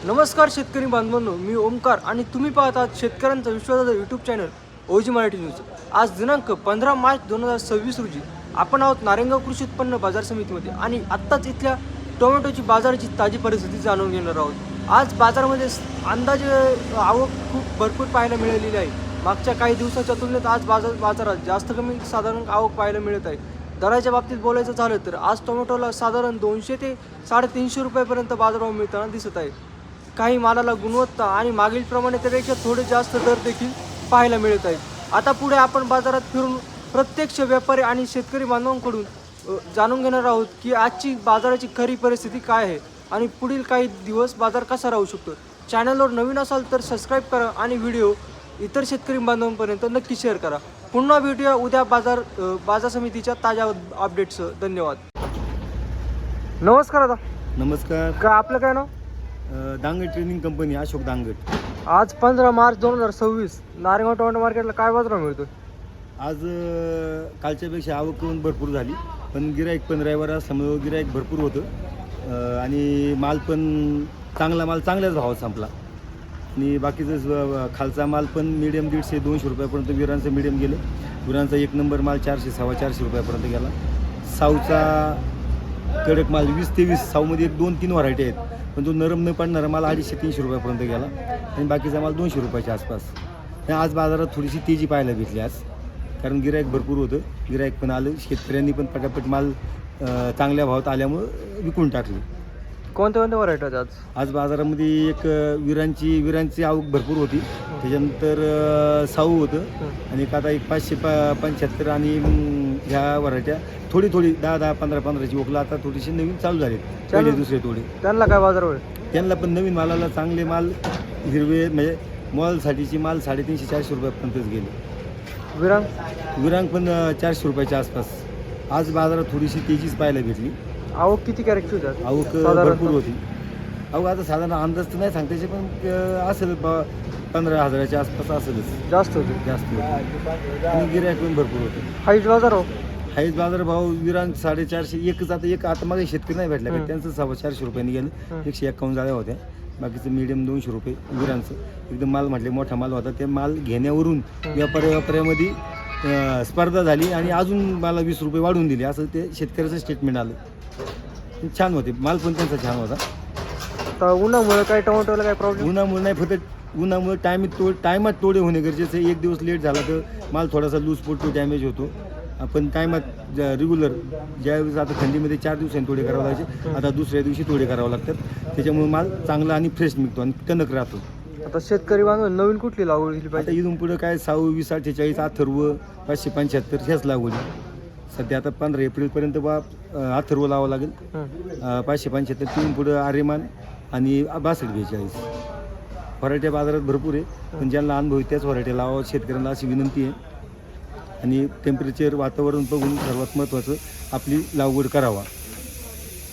नमस्कार शेतकरी बांधवांनो, मी ओमकार आणि तुम्ही पाहत आहात शेतकऱ्यांचा विश्वासाचा यूट्यूब चॅनल ओजी मराठी न्यूज. आज दिनांक 15 मार्च 2026 रोजी आपण आहोत नारायणगाव कृषी उत्पन्न बाजार समितीमध्ये आणि आत्ताच इथल्या टोमॅटोची बाजाराची ताजी परिस्थिती जाणून घेणार आहोत. आज बाजारामध्ये अंदाजे आवक खूप भरपूर पाहायला मिळालेली आहे. मागच्या काही दिवसाच्या तुलनेत आज बाजारात जास्त कमी साधारण आवक पाहायला मिळत आहे. दराच्या बाबतीत बोलायचं झालं तर आज टोमॅटोला साधारण 200 ते 350 रुपयापर्यंत बाजारभाव मिळताना दिसत आहे. काही मालाला गुणवत्ता आणि मागील प्रमाणे त्यापेक्षा थोडे जास्त दर देखील पाहायला मिळत आहेत. आता पुढे आपण बाजारात फिरून प्रत्यक्ष व्यापारी आणि शेतकरी बांधवांकडून जाणून घेणार आहोत की आजची बाजाराची खरी परिस्थिती काय आहे आणि पुढील काही दिवस बाजार कसा राहू शकतो. चॅनलवर नवीन असाल तर सबस्क्राईब करा आणि व्हिडिओ इतर शेतकरी बांधवांपर्यंत नक्की शेअर करा. पुन्हा भेटूया उद्या बाजार समितीच्या ताज्या अपडेट्स. धन्यवाद. नमस्कार दादा. नमस्कार. का आपलं काय नाव? Dangat training company, Ashok Dangat. आज 15 मार्च 2026 नारायणगाव टोमॅटो मार्केटला काय बाजार मिळतो? आज कालच्यापेक्षा आवक पण भरपूर झाली, पण गिराईक पण रविवार असल्यामुळे गिराईक भरपूर होतं आणि माल पण चांगल्याच भावात संपला. आणि बाकीचं खालचा माल पण मीडियम 150-200 रुपयापर्यंत विरांचं मीडियम गेलं. विरांचा 1 नंबर माल 400-450 रुपयापर्यंत गेला. साऊचा कडक माल 20 ते 20, साऊमध्ये 2-3 व्हरायटी आहेत, पण तो नरम न पडणारा माल 250-300 रुपयापर्यंत गेला आणि बाकीचा माल 200 रुपयाच्या आसपास. आज बाजारात थोडीशी तेजी पाहायला भेटली आज, कारण गिराईक भरपूर होतं. गिराईक पण आलं, शेतकऱ्यांनी पण पटापट माल चांगल्या भावात आल्यामुळं विकून टाकले. कोणत्या व्हरायटी आहेत आज बाजारामध्ये? एक विरांची आवक भरपूर होती, त्याच्यानंतर साऊ होतं आणि एक आता 575 आणि ह्या व्हरायट्या थोडी 10-10, 15-15ची ओकला आता थोडीशी नवीन चालू झाली. पहिले दुसरे थोडे. त्यांना काय बाजार होईल? त्यांना पण नवीन मालाला चांगले माल हिरवे म्हणजे मॉलसाठीची माल 350-400 रुपयापर्यंतच गेले. विरांग पण 400 रुपयाच्या आसपास. आज बाजारात थोडीशी तेजीच पाहायला भेटली. आवक किती कॅरेटची होती? आवक भरपूर होती. आवक आता साधारण अंदाज तर नाही सांगता, पण असेल 15,000च्या आसपास असेलच. जास्त होती आणि गिराईक पण भरपूर होते. हाईट बाजार भाव विरांग 450. आता मागे शेतकरी नाही भेटला का, त्यांचं 450 रुपयांनी गेलं. 151 जाळ्या होत्या. बाकीचं मीडियम 200 रुपये विरांचं. एकदम माल म्हटले मोठा माल होता. ते माल घेण्यावरून व्यापाऱ्यामध्ये स्पर्धा झाली आणि अजून मला 20 रुपये वाढवून दिले, असं ते शेतकऱ्याचं स्टेटमेंट आलं. छान होते माल, पण त्यांचा छान होता. तर उन्हामुळे काय टोमॅटोला काय प्रॉब्लेम? उन्हामुळे नाही, फक्त उन्हामुळे टायमात तोडे होणे गरजेचं आहे. एक दिवस लेट झाला तर माल थोडासा लूज पडतो, डॅमेज होतो. आपण टायमात रेग्युलर ज्यावेळेस आता थंडीमध्ये 4 दिवसांनी तोडे करावं लागायचे, आता दुसऱ्या दिवशी तोडे करावं लागतात. त्याच्यामुळे माल चांगला आणि फ्रेश निघतो आणि टणक राहतो. आता शेतकरी बांधव नवीन कुठली लागवड केली पाहिजे? इथून पुढे काय 2048, अथर्व 575 ह्याच लागवडी सध्या. आता 15 एप्रिलपर्यंत अथर्व लावावं लागेल. 575 तिथून पुढं आर्यमान आणि 62-42 व्हरायट्या बाजारात भरपूर आहे, पण ज्यांना अनुभव आहे त्याच व्हरायटी लावा. शेतकऱ्यांना अशी विनंती आहे. आणि टेम्परेचर, वातावरण बघून सर्वात महत्त्वाचं आपली लागवड करावा.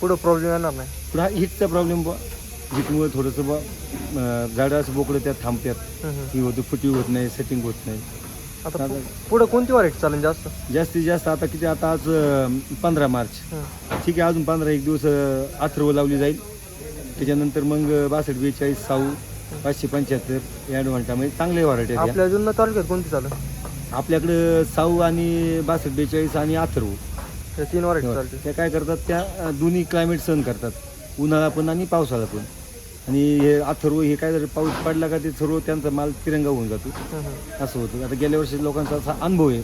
पुढं प्रॉब्लेम येणार नाही. पुढं हीटचा प्रॉब्लेम हीटमुळे थोडंसं झाडं असं बोकडं त्यात थांबतात, ही होतं, फुटी होत नाही, सेटिंग होत नाही. आता पुढं कोणती व्हरायटी चालेल जास्तीत जास्त? आता किती, आता आज 15 मार्च, ठीक आहे, अजून 15-1 दिवस अथर्व लावली जाईल. त्याच्यानंतर मग 62-42, साऊ 575 ॲडव्हान्टामध्ये चांगले व्हरायटी आहेत. आपल्या अजून तालुक्यात कोणती चालेल? आपल्याकडं साऊ आणि 62-42 आणि अथर्व, 3 व्हरायटी चालते. त्या काय करतात, त्या दोन्ही क्लायमेट सहन करतात, उन्हाळा पण आणि पावसाळा पण. आणि हे अथर्व हे काय, जर पाऊस पडला का ते सर्व त्यांचा माल तिरंगा होऊन जातो, असं होतं. आता गेल्या वर्षी लोकांचा असा अनुभव आहे.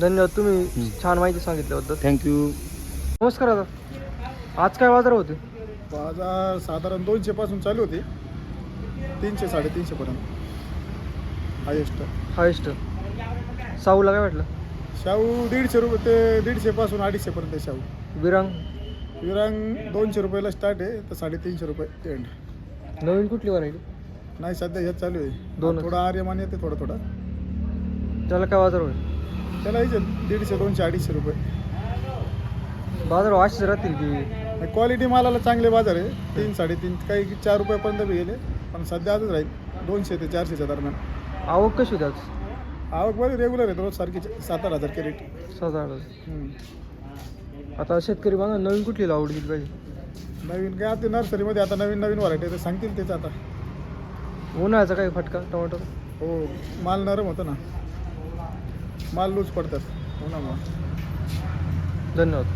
धन्यवाद, तुम्ही छान माहिती सांगितल्याबद्दल. थँक्यू. नमस्कार दादा. आज काय बाजार होते? बाजार साधारण 200 पासून चालू होते, 300-350 पर्यंत हायेस्ट. साऊला काय वाटलं? शाहू 150 रुपये ते 150 पासून 250 पर्यंत शाहू. विरांग 200 रुपयाला स्टार्ट आहे, तर 350 रुपये एंड. नवीन कुठली व्हरायटी? नाही, सध्या ह्याच चालू आहे. दोन थोडा आर्यमान येते, थोडा. त्याला काय बाजार होईल? त्याला यायचे 150, 200, 250 रुपये बाजार असेच राहतील की? क्वालिटी मालाला चांगले बाजार आहे. 3-3.5 काही 4 रुपयापर्यंत बी गेले, पण सध्या आजच राहील 200 ते 400च्या दरम्यान. आवक कशी होती आज? आवक बरी रेग्युलर आहे, रोज सारखी 7-8 हजार कॅरेट. 7-8. आता शेतकरी बांधव नवीन कुठली लागवड केली पाहिजे? नवीन काय आता नर्सरीमध्ये आता नवीन नवीन व्हरायटी ते सांगतील तेच आता. उन्हाळ्याचा काही फटका टोमॅटो? हो, माल नरम होतो ना, माल लूज पडतात उन्हामुळे. धन्यवाद.